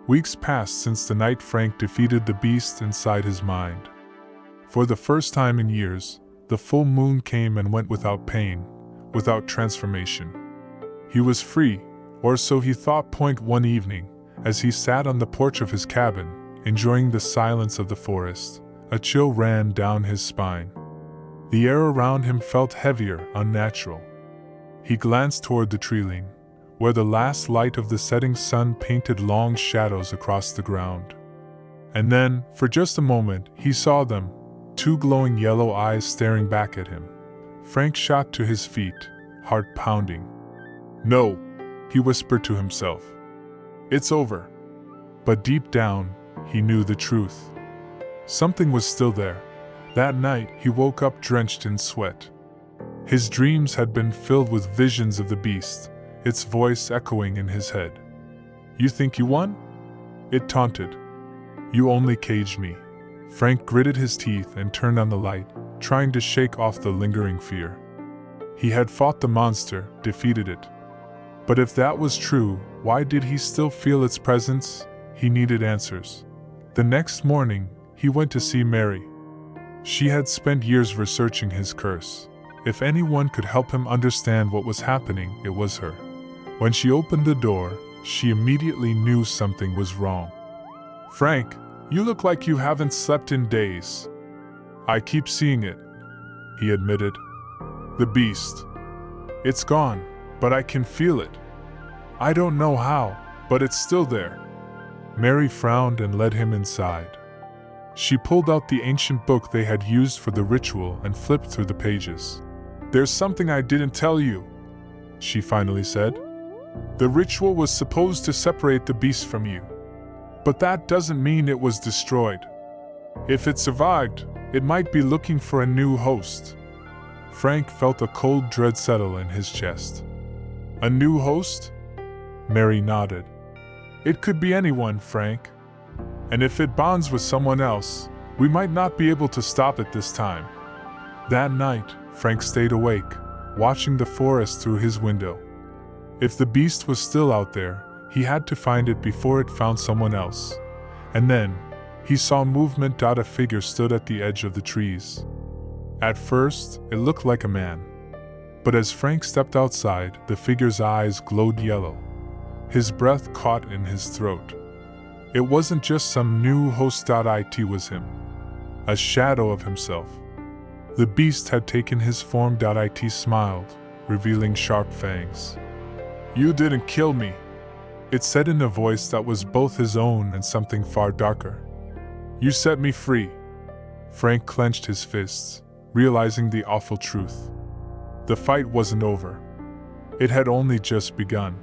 Weeks passed since the night Frank defeated the beast inside his mind. For the first time in years, the full moon came and went without pain, without transformation. He was free, or so he thought. One evening, as he sat on the porch of his cabin, enjoying the silence of the forest, a chill ran down his spine. The air around him felt heavier, unnatural. He glanced toward the treeline, where the last light of the setting sun painted long shadows across the ground. And then, for just a moment, he saw them, two glowing yellow eyes staring back at him. Frank shot to his feet, heart pounding. "No," he whispered to himself. "It's over." But deep down, he knew the truth. Something was still there. That night, he woke up drenched in sweat. His dreams had been filled with visions of the beast, its voice echoing in his head. "You think you won?" it taunted. "You only caged me." Frank gritted his teeth and turned on the light, trying to shake off the lingering fear. He had fought the monster, defeated it. But if that was true, why did he still feel its presence? He needed answers. The next morning, he went to see Mary. She had spent years researching his curse. If anyone could help him understand what was happening, it was her. When she opened the door, she immediately knew something was wrong. "Frank, you look like you haven't slept in days." "I keep seeing it," he admitted. "The beast. It's gone, but I can feel it. I don't know how, but it's still there." Mary frowned and led him inside. She pulled out the ancient book they had used for the ritual and flipped through the pages. "There's something I didn't tell you," she finally said. "The ritual was supposed to separate the beast from you. But that doesn't mean it was destroyed. If it survived, it might be looking for a new host." Frank felt a cold dread settle in his chest. "A new host?" Mary nodded. "It could be anyone, Frank. And if it bonds with someone else, we might not be able to stop it this time." That night, Frank stayed awake, watching the forest through his window. If the beast was still out there, he had to find it before it found someone else. And then, he saw movement. A figure stood at the edge of the trees. At first, it looked like a man. But as Frank stepped outside, the figure's eyes glowed yellow. His breath caught in his throat. It wasn't just some new host. It was him. A shadow of himself. The beast had taken his form. It smiled, revealing sharp fangs. "You didn't kill me," it said in a voice that was both his own and something far darker. "You set me free." Frank clenched his fists, realizing the awful truth. The fight wasn't over. It had only just begun.